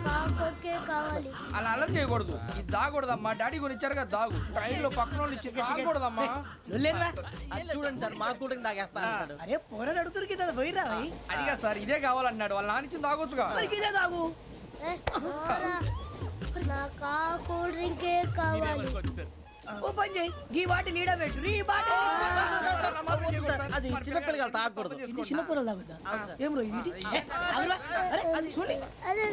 కాకొక్కే కావాలి. అలా అలర్ చేయకూడదు. ఇది దాగకూడదమ్మా. డాడీ కొని ఇచ్చారు కదా దాగు. ట్రైన్ లో పక్కన వాళ్ళు ఇచ్చి దాగకూడదమ్మా. చూడండి సార్ మా కూడా తాగేస్తా అన్నాడు. అరే పోరాడు అడుగుతారు కదా పోయిరా అదిగా సార్ ఇదే కావాలన్నాడు. వాళ్ళ నాన్న ఇచ్చింది తాగొచ్చుగా. ఇదే తాగు. ఏ, పోరా. నాకు ఆ కూల్ డ్రింకే కావాలి. ఓ పని చేయి ఈ బాటి లీడ పెట్టు ఈ బాటి అది చిన్నపిల్లలు తాగకూడదు. ఇది చిన్న పొరలు తాగుతా ఏం రో ఇది అరే అది చూడండి అదే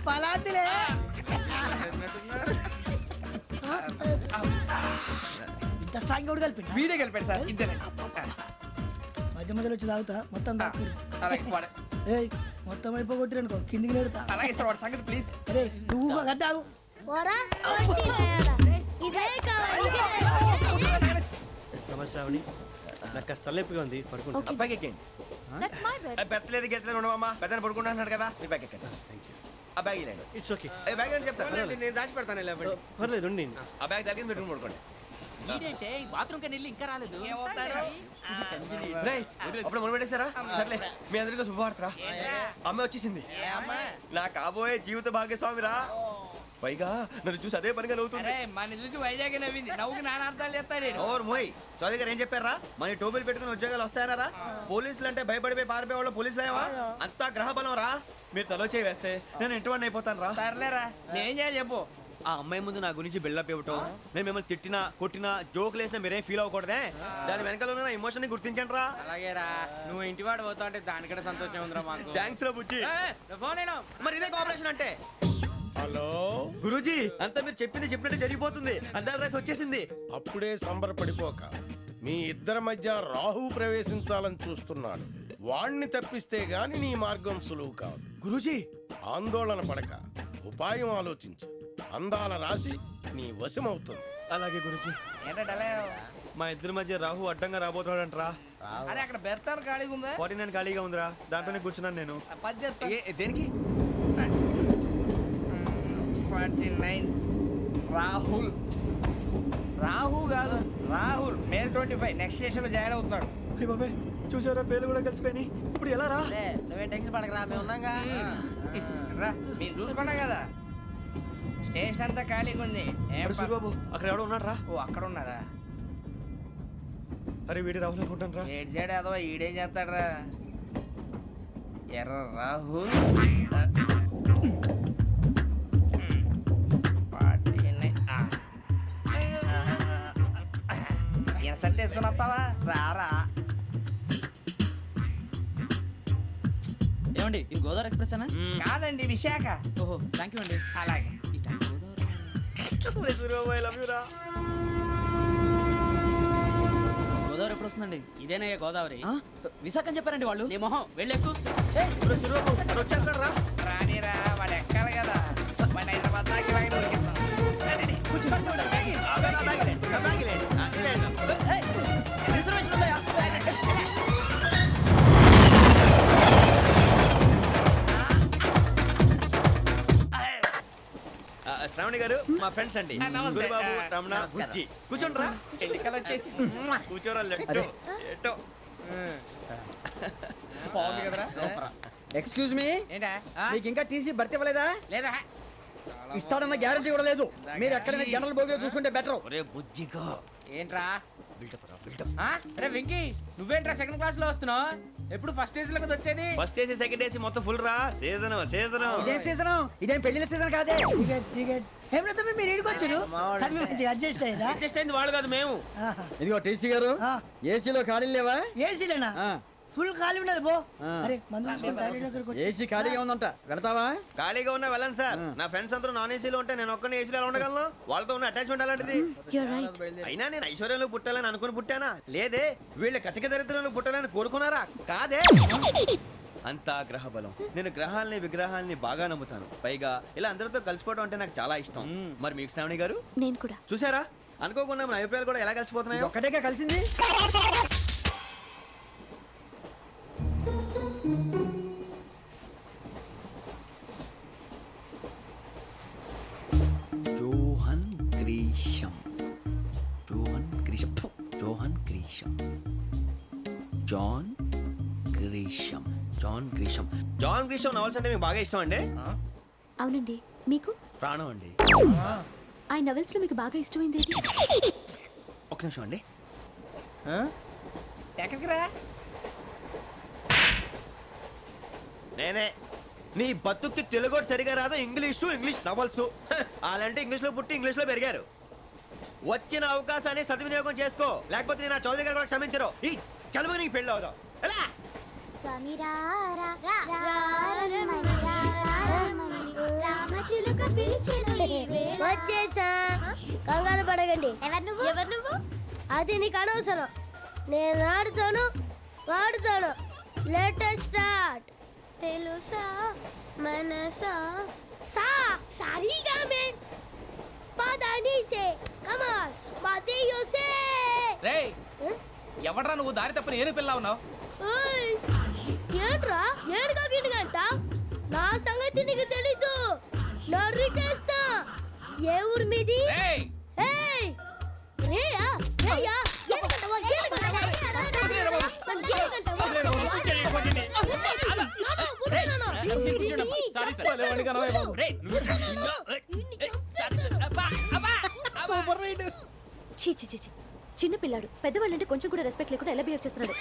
పలాతిలే ఇంత స్ట్రాంగ్ కూడా కలిపి వీడే గెలిపాడు సార్. ఇద్దరే. మధ్య మధ్యలో వచ్చి తాగుతా మొత్తం తాగు అలాగే వాడు. రేయ్ మొత్తం అయిపోగొట్టిరనుకో కిందికి నేడుతా అలాగే సార్ వాడు సంగతి ప్లీజ్. రే నువ్వు గద్దాగు పోరా. కొట్టి తయారా. ఇదే కావాలి. ఇదే. నమస్తే ఆవిడ నాకు కాస్త తలెప్పిగా ఉంది పడుకుంటా. అబ్బాయికి ఎక్కండి. పెట్టలేదు గెట్టలేదు ఉండవమ్మా. పెద్దని పడుకుంటున్నాడు కదా మీ బ్యాగ్ ఎక్కండి. ఆ బ్యాగ్ ఇలాండి. ఇట్స్ ఓకే బ్యాగ్ అని చెప్తాను. నేను దాచి పెడతాను. పర్లేదు ఉండి. ఆ బ్యాగ్ తగ్గింది పెట్టుకుని పడుకోండి. బాత్రూమ్ కని వెళ్ళి ఇంకా రాలేదు. రేయ్, అప్పుడు మొదలు పెట్టేశారా? సర్లే మీ అందరికీ శుభవార్తరా. అమ్మ వచ్చేసింది. నా కాబోయే జీవిత భాగ్యస్వామిరా. పైగా నన్ను చూసి అదే పనిగా నవ్వుతుంది. మన చూసి వైజాగ్ నవ్వింది. నవ్వుకి నాన్న అర్థాలు చెప్తాడు. ఓర్ మోయ్ చౌదరి గారు ఏం చెప్పారా? మన టోబీలు పెట్టుకుని ఉద్యోగాలు వస్తాయన్నారా? పోలీసులు అంటే భయపడిపోయి పారిపోయే వాళ్ళు పోలీసులేవా? అంతా గ్రహ బలం రా. మీరు తలో చేయి వేస్తే నేను ఇంటివాడిని అయిపోతాను రా. సర్లేరా నేనేం చేయాలి చెప్పు. ఆ అమ్మాయి ముందు నా గురించి బిల్డప్ ఇవ్వటం, నేను మిమ్మల్ని తిట్టినా కొట్టినా జోకులు వేసినా మీరేం ఫీల్ అవ్వకూడదే. దాని వెనకాల ఉన్న ఎమోషన్ ని గుర్తించండి రా. అలాగేరా నువ్వు ఇంటివాడు పోతా అంటే దానికంటే సంతోషం ఉందిరా మాకు. థ్యాంక్స్ రా బుజ్జి. ఫోన్ అయినా మరి ఇదే కోఆపరేషన్ అంటే. హలో గురూజీ అంతా మీరు చెప్పింది చెప్పినట్టు జరిగిపోతుంది. అందరి రైస్ వచ్చేసింది. అప్పుడే సంబరపడిపోక మీ ఇద్దరి మధ్య రాహు ప్రవేశించాలని చూస్తున్నాడు. వాణ్ణి తప్పిస్తే గాని నీ మార్గం సులువు కాదు. గురూజీ ఆందోళన పడక ఉపాయం ఆలోచించు. అందాల రాశి నీ వశమవుతుంది. అలాగే గురూజీ. ఏంటంటే మా ఇద్దరి మధ్య రాహు అడ్డంగా రాబోతున్నాడంట్రా. అరే అక్కడ బెర్తాను ఖాళీగా ఉందా? 49 ఖాళీగా ఉందిరా. దాంట్లోనే కూర్చున్నాను నేను. పది చెప్తా. దేనికి? 49 రాహుల్. రాహు కాదు రాహుల్. మే 25 నెక్స్ట్ స్టేషన్ లో జాయిన్ అవుతున్నాడు. అయ్య బాబాయ్ చూసారా పేర్లు కూడా కలిసిపోయినాయి. ఇప్పుడు ఎలా రా? నువ్వేం టెన్షన్ పడకరా మేము ఉన్నాగా. రా మీరు చూసుకున్నాం కదా. స్టేషన్ అంతా ఖాళీగా ఉంది. ఏం బాబు అక్కడ ఎవడో ఉన్నాడు రా. ఓ అక్కడ ఉన్నారా? అరే వీడి రాహుల్ అనుకుంటాను రా. ఏడు చేయడం అదో ఈడేం చేస్తాడరా? ఎర్ర రాహుల్. ఇన్సల్ట్ వేసుకుని వస్తావా? రారా. ఏమండి ఇది గోదావరి ఎక్స్ప్రెస్ అనా? కాదండి విశాఖ. ఓహో థ్యాంక్ యూ అండి. అలాగే ఈ టైం గోదావరి ఎప్పుడు వస్తుందండి? ఇదేనయ్య గోదావరి. విశాఖ అని చెప్పారండి వాళ్ళు. నీ మొహం వెళ్ళెక్కు. వచ్చేస్తాడు రా. రానిరా వాడు ఎక్కాలి కదా. వాడిని హైదరాబాద్ దాకా ఇలాగే దొరికిస్తాం. రిజర్వేషన్ ఉందా? శ్రావణి గారు మా ఫ్రెండ్స్ అండి. నమస్తే. గురుబాబు రమణ బుజ్జి. కూర్చోండి రా. ఎన్నికలు వచ్చేసి కూర్చోరా. లెట్టో ఎట్టో. బాగుంది కదరా. ఎక్స్క్యూజ్ మీ ఏంటా? మీకు ఇంకా టీసీ భర్తీ ఇవ్వలేదా? లేదా ఇస్తాడన్న గ్యారంటీ కూడా లేదు. మీరు ఎక్కడైనా జనరల్ బోగిలో చూసుకుంటే బెటర్. ఒరే బుజ్జిగా ఏంట్రా? బిల్డప్ రా బిల్డప్. అరే వెంకీ నువ్వేంట్రా సెకండ్ క్లాస్ లో వస్తున్నావు? ఎప్పుడు ఫస్ట్ ఏజ్ లో కదా వచ్చేది? ఫస్ట్ ఏసీ సెకండ్ ఏసీ మొత్తం ఫుల్ రా. Season season. ఇదేం సీజన్? ఇదేం పెళ్లిన సీజన్ కాదే. టికెట్ టికెట్ ఏం లేదు మీరు ఇడికొచ్చారు. అడ్జస్ట్ అయ్యారా? అడ్జస్ట్ అయింది వాళ్ళు కాదు మేము. ఇదిగో టీసీ గారు ఏసీలో ఖాళీ లేవా? ఏసీలేనా? ఫుల్ ఖాళీ ఉన్నది బో. అరే ఏసీ ఖాళీగా ఉందంట వెళ్తావా? ఖాళీగా ఉన్నా వెళ్ళండి సార్. నా ఫ్రెండ్స్ అందరూ నాన్ ఏసీలో ఉంటే నేను ఒక్కనే ఏసీలో ఎలా ఉండగలను? వాళ్ళతో ఉన్న అటాచ్మెంట్ అలాంటిది. అయినా నేను ఐశ్వర్యంలో పుట్టాలని అనుకుని పుట్టానా? లేదే. వీళ్ళ కటిక దరిద్రంలో పుట్టాలని కోరుకున్నారా? కాదే. అంతా గ్రహ బలం. నేను గ్రహాలని విగ్రహాలని బాగా నమ్ముతాను. పైగా ఇలా అందరితో కలిసిపోవడం అంటే నాకు చాలా ఇష్టం. మరి మీకు శ్రావణి గారు? నేను కూడా. చూసారా అనుకోకుండా మన అభిప్రాయాలు కూడా ఎలా కలిసిపోతున్నాయి. ఒక్కటేగా కలిసింది. Johan Grisham. Johan Grisham. Johan Grisham. John Grisham. John Grisham. John Grisham novels అంటే మీకు బాగా ఇష్టం అండి? అవునండి. మీకు? ప్రాణం అండి. ఆయన నవెల్స్ లో మీకు బాగా ఇష్టమైంది ఏది? ఒక్క నిమిషం అండి. ఎక్కడికి రా? నేనే. నీ బతుక్కి తెలుగు సరిగా రాదు, ఇంగ్లీష్ నవల్స్. అలాంటి ఇంగ్లీష్లో పుట్టి ఇంగ్లీష్లో పెరిగారు. వచ్చిన అవకాశాన్ని సద్వినియోగం చేసుకో, లేకపోతే నేను నా చౌదరి గారు కూడా క్షమించరు. ఈ చదువు నీకు పెళ్ళి అవుదాం. ఎలా? వచ్చేసా, కంగారు పడకండి. ఎవరు నువ్వు? అది నీకు అనవసరం. నేను ఆడుతాను, వాడుతాను. Latest start. తెలుసా మనసా సా సారీగా మే పదని సే కమాల్ మాదేయో సే. రేయ్, ఎవడ్రా నువ్వు? దారి తప్పని ఏను పిల్ల ఉన్నావు? ఓయ్, ఏంట్రా ఏడుగా గిడుగంట? నా సంగతి నీకు తెలీదు. నరికేస్తా. ఏ ఊరు మీది? రేయ్, ఏయ్ రేయా రేయా ఏడుగంటవా ఏడుగంటవా సారీ సార్. రేయ్, సూపర్ రైడ్. చీ చీ చీ చీ. చిన్న పిల్లాడు పెద్దవాళ్ళంటే కొంచెం కూడా రెస్పెక్ట్ లేకుండా ఎలా బిహేవ్ చేస్తున్నాడు.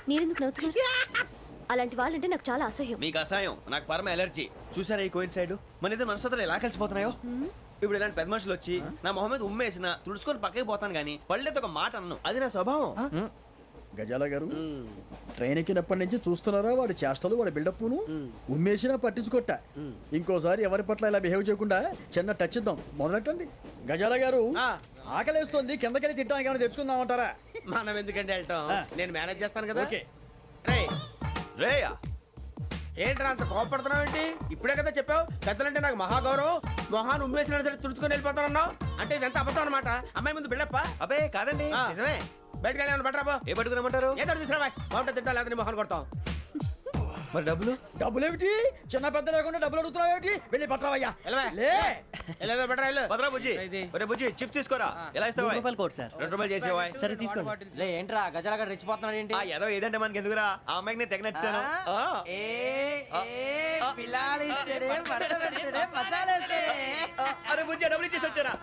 మీరెందుకు నవ్వుతున్నారు? అలాంటి వాళ్ళంటే నాకు చాలా అసహ్యం. మీకు అసహాయం, నాకు పరమ ఎలర్జీ. చూసారా ఈ కోయిన్సైడ్? మన ఇద్దరు మనసులో ఎలా కలిసిపోతున్నాయో. ఇప్పుడు ఇలాంటి పెద్ద మనుషులు వచ్చి నా మొహం మీద ఉమ్మేసిన తుడుచుకొని పక్కకి పోతాను కానీ పళ్ళేతో ఒక మాట అన్ను. అది నా స్వభావం. గజాల గారు, ట్రైన్ ఎక్కినప్పటి నుంచి చూస్తున్నారా వాడి చేష్టలు, వాడి బిల్డప్ను? ఉమ్మేసినా పట్టించుకోట. ఇంకోసారి ఎవరి పట్ల ఇలా బిహేవ్ చేయకుండా చిన్న టచ్ ఇద్దాం. మొదలెట్టండి. గజాల గారు, ఆకలేస్తుంది, కిందకెళ్ళి తిట్టడానికి ఏమైనా తెచ్చుకుందామంటారా? మనం ఎందుకంటే వెళ్తాం, నేను మేనేజ్ చేస్తాను కదా. ఓకే. రేయా, ఏంట్రా అంత కోపడుతున్నావు ఏంటి? ఇప్పుడే కదా చెప్పావు పెద్దలంటే నాకు మహాగౌరవం, మొహాన్ని ఉమ్మేసిన సరే తుడుచుకొని వెళ్ళిపోతానన్నావు. అంటే ఇదంతా అబద్ధం అనమాట. అమ్మాయి ముందు బిల్డప్ప. అబ్బే కాదండి, నిజమే. బయటకు వెళ్ళి బట్రాబో. ఏ పట్టుకురమ్మంటారు? ఏదో తీసుకురా, బాగుంటుంది తింటా, లేదా మొహాన్ని కొడతాం. మరి డబ్బులు? డబ్బులు ఏమిటి? చిన్న పెద్ద లేకుండా డబ్బులు అడుగుతున్నావు ఏమిటి? వెళ్ళి పట్టరావయ్యా. వెళ్ళవా? లే. వెళ్ళేదో బట్రా వెళ్ళు. భద్రా బుజ్జి, ఒరే బుజ్జి, చిప్స్ తీసుకోరా. ఎలా ఇస్తావా? Court sir. 2 రూపాయలు చేసేవా? సరే తీసుకోండి. లే ఏంట్రా గజాలగా రెచ్చిపోతున్నాడు ఏంటి? ఆ ఏదో ఏదంటే మనకి ఎందుకురా, ఆ అమ్మాయికి నేను తెగ నచ్చాను. అరే బుజ్జి, డబ్బులు ఇచ్చేసి వచ్చారా?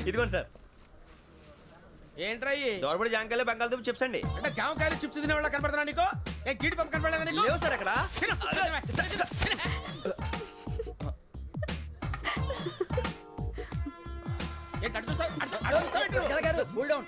ఇదిగోండి సార్. ఏంట్రా దోరబడి జాంకాయలు బంగాళదుంప చిప్స్ అండి. అంటే జామకాయలు చిప్స్ తినే వాళ్ళ కనపడుతున్నా నీకు? ఏ కీడి పంపు కనపడలేదా నీకు? లేవు సార్ అక్కడ. ఏంటి అటు చూస్తావు? అటు చూస్తావు? గజాల గారు, కూల్ డౌన్.